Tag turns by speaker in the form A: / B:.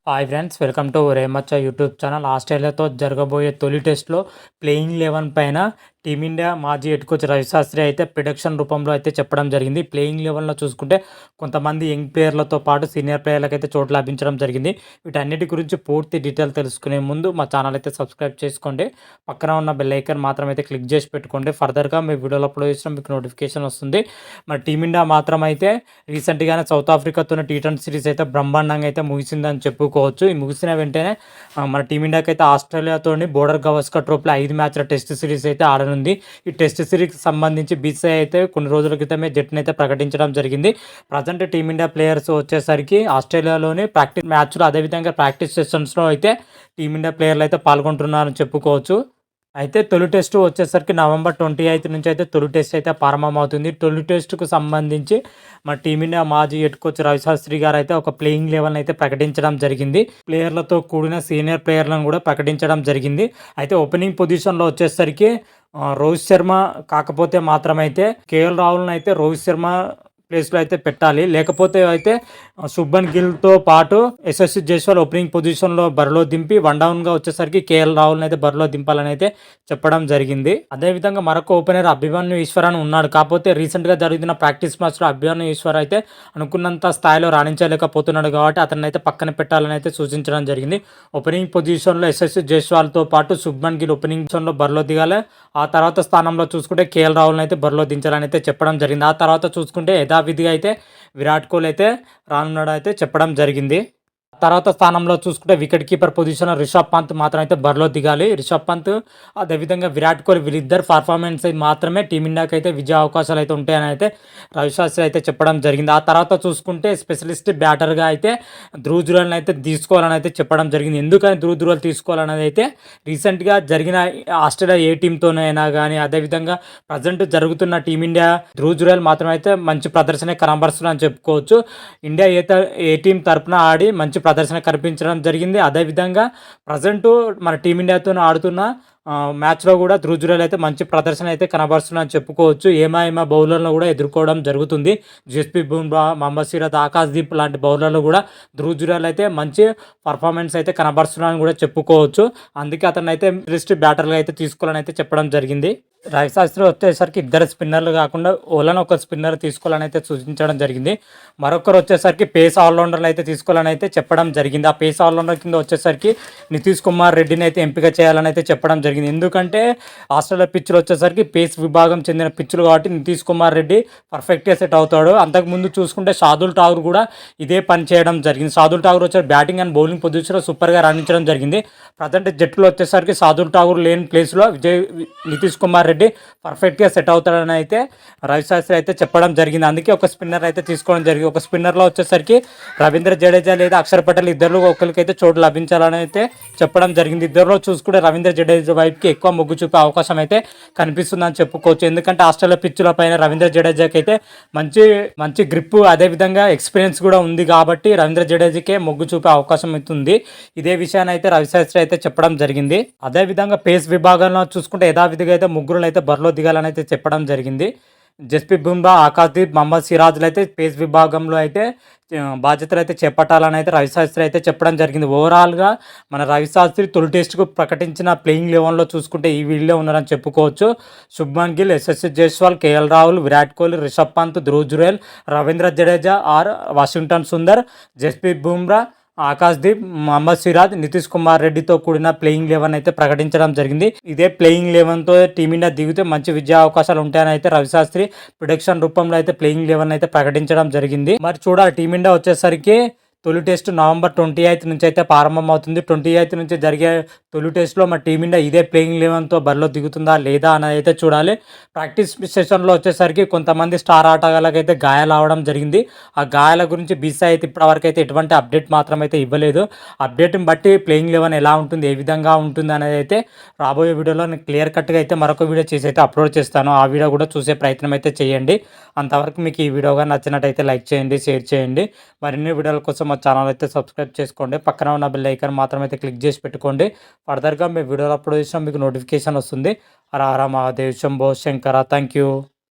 A: Hi friends, welcome to రేమచ్చ YouTube channel. ఆస్ట్రేలియాతో జరగబోయే తొలి టెస్ట్లో ప్లేయింగ్ 11 పైన టీమిండియా మాజీ హెడ్ కోచ్ రవిశాస్త్రి అయితే ప్రిడిక్షన్ రూపంలో అయితే చెప్పడం జరిగింది. ప్లేయింగ్ 11లో చూసుకుంటే కొంతమంది యంగ్ ప్లేయర్లతో పాటు సీనియర్ ప్లేయర్లకు అయితే చోటు లభించడం జరిగింది. వీటన్నిటి గురించి పూర్తి డీటెయిల్ తెలుసుకునే ముందు మా ఛానల్ అయితే సబ్స్క్రైబ్ చేసుకోండి. పక్కన ఉన్న బెల్ ఐకాన్ మాత్రం అయితే క్లిక్ చేసి పెట్టుకోండి. ఫర్దర్గా మీ వీడియోలో అప్లోడ్ చేసిన మీకు నోటిఫికేషన్ వస్తుంది. మరి టీమిండియా మాత్రం అయితే రీసెంట్గానే సౌత్ ఆఫ్రికాతో టీ20 సిరీస్ అయితే బ్రహ్మాండంగా అయితే ముగిసిందని చెప్పుకోవచ్చు. ఈ ముగిసిన వెంటనే మన టీమిండియాకి అయితే ఆస్ట్రేలియాతో బోర్డర్ గవస్కర్ ట్రోఫీలో 5 మ్యాచ్ల టెస్ట్ సిరీస్ అయితే ఆడనుంది. ఈ టెస్ట్ సిరీస్కి సంబంధించి బీసీఐ అయితే కొన్ని రోజుల క్రితమే జట్టును అయితే ప్రకటించడం జరిగింది. ప్రజెంట్ టీమిండియా ప్లేయర్స్ వచ్చేసరికి ఆస్ట్రేలియాలోని ప్రాక్టీస్ మ్యాచ్లు అదేవిధంగా ప్రాక్టీస్ సెషన్స్లో అయితే టీమిండియా ప్లేయర్లు అయితే పాల్గొంటున్నారని చెప్పుకోవచ్చు. అయితే తొలి టెస్ట్ వచ్చేసరికి నవంబర్ 28 నుంచి అయితే తొలి టెస్ట్ అయితే ప్రారంభమవుతుంది. తొలి టెస్ట్కు సంబంధించి మన టీమిండియా మాజీ హెడ్ కోచ్ రవిశాస్త్రి గారు అయితే ఒక ప్లేయింగ్ 11 అయితే ప్రకటించడం జరిగింది. ప్లేయర్లతో కూడిన సీనియర్ ప్లేయర్లను కూడా ప్రకటించడం జరిగింది. అయితే ఓపెనింగ్ పొజిషన్లో వచ్చేసరికి రోహిత్ శర్మ కాకపోతే మాత్రమైతే కేఎల్ రాహుల్ని అయితే రోహిత్ శర్మ ప్లేస్లో అయితే పెట్టాలి. లేకపోతే అయితే శుభ్మన్ గిల్తో పాటు యశస్వి జైస్వాల్ ఓపెనింగ్ పొజిషన్లో బరిలో దింపి వన్ డౌన్గా వచ్చేసరికి కేఎల్ రాహుల్ని అయితే బరిలో దింపాలని అయితే చెప్పడం జరిగింది. అదేవిధంగా మరొక ఓపెనర్ అభిమన్యు ఈశ్వర్ అని ఉన్నాడు. కాకపోతే రీసెంట్గా జరిగిన ప్రాక్టీస్ మ్యాచ్లో అభిమన్యు ఈశ్వర్ అయితే అనుకున్నంత స్థాయిలో రాణించలేకపోతున్నాడు కాబట్టి అతన్ని అయితే పక్కన పెట్టాలని అయితే సూచించడం జరిగింది. ఓపెనింగ్ పొజిషన్లో యశస్వి జైస్వాల్తో పాటు శుభ్మన్ గిల్ ఓపెనింగ్ పొజిషన్లో బరిలో దిగాలి. ఆ తర్వాత స్థానంలో చూసుకుంటే కేఎల్ రాహుల్ని అయితే బరిలో దించాలని అయితే చెప్పడం జరిగింది. ఆ తర్వాత చూసుకుంటే యథావిధిగా అయితే విరాట్ కోహ్లీ అయితే రానున్నాడు అయితే చెప్పడం జరిగింది. తర్వాత స్థానంలో చూసుకుంటే వికెట్ కీపర్ పొజిషన్లో రిషబ్ పంత్ మాత్రం అయితే బరిలో దిగాలి. రిషబ్ పంత్ అదేవిధంగా విరాట్ కోహ్లీ వీళ్ళిద్దరు పర్ఫార్మెన్స్ మాత్రమే టీమిండియాకి అయితే విజయ అవకాశాలు అయితే ఉంటాయని అయితే రవిశాస్త్రి అయితే చెప్పడం జరిగింది. ఆ తర్వాత చూసుకుంటే స్పెషలిస్ట్ బ్యాటర్గా అయితే ధ్రువ్ జురేల్ని అయితే తీసుకోవాలని అయితే చెప్పడం జరిగింది. ఎందుకని ధ్రువ్ జురేల్ తీసుకోవాలనేది అయితే రీసెంట్గా జరిగిన ఆస్ట్రేలియా ఏ టీంతోనైనా కానీ అదేవిధంగా ప్రజెంట్ జరుగుతున్న టీమిండియా ధ్రువ్ జురేల్ మాత్రం అయితే మంచి ప్రదర్శన కనబరుస్తుందని చెప్పుకోవచ్చు. ఇండియా ఏ టీం తరపున ఆడి మంచి ప్రదర్శన కనిపించడం జరిగింది. అదేవిధంగా ప్రజెంట్ మన టీమిండియాతో ఆడుతున్న మ్యాచ్లో కూడా ధ్రువ్ జురేల్ అయితే మంచి ప్రదర్శన అయితే కనబరుస్తుందని చెప్పుకోవచ్చు. ఏమా బౌలర్లను కూడా ఎదుర్కోవడం జరుగుతుంది. జస్ప్రీత్ బుమ్రా, మహమ్మద్ సిరాజ్, ఆకాశ్దీప్ లాంటి బౌలర్లు కూడా ధ్రువ్ జురేల్ అయితే మంచి పర్ఫార్మెన్స్ అయితే కనబరుస్తున్నారని కూడా చెప్పుకోవచ్చు. అందుకే అతను అయితే లిస్ట్ బ్యాటర్గా అయితే తీసుకోవాలని అయితే చెప్పడం జరిగింది. రవిశాస్త్రి వచ్చేసరికి ఇద్దరు స్పిన్నర్లు కాకుండా ఓలను ఒక స్పిన్నర్ తీసుకోవాలని అయితే సూచించడం జరిగింది. మరొకరు వచ్చేసరికి పేస్ ఆల్రౌండర్లు అయితే తీసుకోవాలని అయితే చెప్పడం జరిగింది. ఆ పేస్ ఆల్రౌండర్ కింద వచ్చేసరికి నితీష్ కుమార్ రెడ్డిని అయితే ఎంపిక చేయాలని అయితే చెప్పడం జరిగింది. ఎందుకంటే ఆస్ట్రేలియా పిచ్చులు వచ్చేసరికి పేస్ విభాగం చెందిన పిచ్చులు కాబట్టి నితీష్ కుమార్ రెడ్డి పర్ఫెక్ట్గా సెట్ అవుతాడు. అంతకుముందు చూసుకుంటే షాదుల్ ఠాగూర్ కూడా ఇదే పని చేయడం జరిగింది. షాదుల్ ఠాగూర్ వచ్చే బ్యాటింగ్ అండ్ బౌలింగ్ పొజిషన్లో సూపర్గా రాణించడం జరిగింది. ప్రజెంట్ జట్టులో వచ్చేసరికి షాదుల్ ఠాగూర్ లేని ప్లేస్లో నితీష్ కుమార్ రెడ్డి పర్ఫెక్ట్గా సెట్ అవుతాడని అయితే రవిశాస్త్రి అయితే చెప్పడం జరిగింది. అందుకే ఒక స్పిన్నర్ అయితే తీసుకోవడం జరిగింది. ఒక స్పిన్నర్లో వచ్చేసరికి రవీంద్ర జడేజా లేదా అక్షర్ పటేల్ ఇద్దరు ఒకరికైతే చోటు లభించాలని అయితే చెప్పడం జరిగింది. ఇద్దరులో చూసుకుంటే రవీంద్ర జడేజా వైపుకి ఎక్కువ మొగ్గు చూపే అవకాశం అయితే కనిపిస్తుందని చెప్పుకోవచ్చు. ఎందుకంటే ఆస్ట్రేలియా పిచ్చుల పైన రవీంద్ర జడేజాకి అయితే మంచి గ్రిప్ అదేవిధంగా ఎక్స్పీరియన్స్ కూడా ఉంది కాబట్టి రవీంద్ర జడేజాకే మొగ్గు చూపే అవకాశం అవుతుంది. ఇదే విషయాన్ని అయితే రవిశాస్త్రి అయితే చెప్పడం జరిగింది. అదేవిధంగా పేస్ విభాగంలో చూసుకుంటే యథావిధిగా అయితే ముగ్గురు అయితే బరిలో దిగాలని అయితే చెప్పడం జరిగింది. జస్ప్రీత్ బుమ్రా, ఆకాశ్దీప్, మహమ్మద్ సిరాజ్లు అయితే పేస్ విభాగంలో అయితే బాధ్యతలు అయితే చేపట్టాలని అయితే రవిశాస్త్రి అయితే చెప్పడం జరిగింది. ఓవరాల్గా మన రవిశాస్త్రి తొలి టెస్ట్కు ప్రకటించిన ప్లేయింగ్ 11లో చూసుకుంటే ఈ వీళ్ళే ఉన్నారని చెప్పుకోవచ్చు. Shubman Gill, Yashasvi Jaiswal, KL Rahul, Virat Kohli, Rishabh Pant, Dhruv Jurel, Ravindra Jadeja R Washington Sundar, Jasprit Bumrah, Akashdeep, Mohammed Siraj, Nitish Kumar రెడ్డితో కూడిన ప్లేయింగ్ 11 అయితే ప్రకటించడం జరిగింది. ఇదే ప్లేయింగ్ 11తో టీమిండియా దిగితే మంచి విజయ అవకాశాలు ఉంటాయని అయితే రవిశాస్త్రి ప్రొడిక్షన్ రూపంలో అయితే ప్లేయింగ్ 11 అయితే ప్రకటించడం జరిగింది. మరి చూడాలి టీమిండియా వచ్చేసరికి తొలి టెస్ట్ నవంబర్ 28 నుంచి అయితే ప్రారంభమవుతుంది. 28 నుంచి జరిగే తొలి టెస్ట్లో మన టీమిండియా ఇదే ప్లేయింగ్ 11తో బరిలో దిగుతుందా లేదా అనేది అయితే చూడాలి. ప్రాక్టీస్ సెషన్లో వచ్చేసరికి కొంతమంది స్టార్ ఆటగాళ్ళకైతే గాయాలు అవడం జరిగింది. ఆ గాయాల గురించి బీసీఐ అయితే ఇప్పటివరకు అయితే ఎటువంటి అప్డేట్ మాత్రం అయితే ఇవ్వలేదు. అప్డేట్ని బట్టి ప్లేయింగ్ 11 ఎలా ఉంటుంది, ఏ విధంగా ఉంటుంది అనేది అయితే రాబోయే వీడియోలో నేను క్లియర్ కట్గా అయితే మరొక వీడియో చేసి అయితే అప్లోడ్ చేస్తాను. ఆ వీడియో కూడా చూసే ప్రయత్నం అయితే చేయండి. అంతవరకు మీకు ఈ వీడియోగా నచ్చినట్టయితే లైక్ చేయండి, షేర్ చేయండి. మరిన్ని వీడియోల కోసం మా ఛానల్ అయితే సబ్స్క్రైబ్ చేసుకోండి. పక్కన ఉన్న బెల్ ఐకాన్ మాత్రం అయితే క్లిక్ చేసి పెట్టుకోండి. ఫర్దర్గా మీ వీడియోలు అప్లోడ్ చేసినా మీకు నోటిఫికేషన్ వస్తుంది. హర హర మహాదేవ్, శంభో శంకర. Thank you.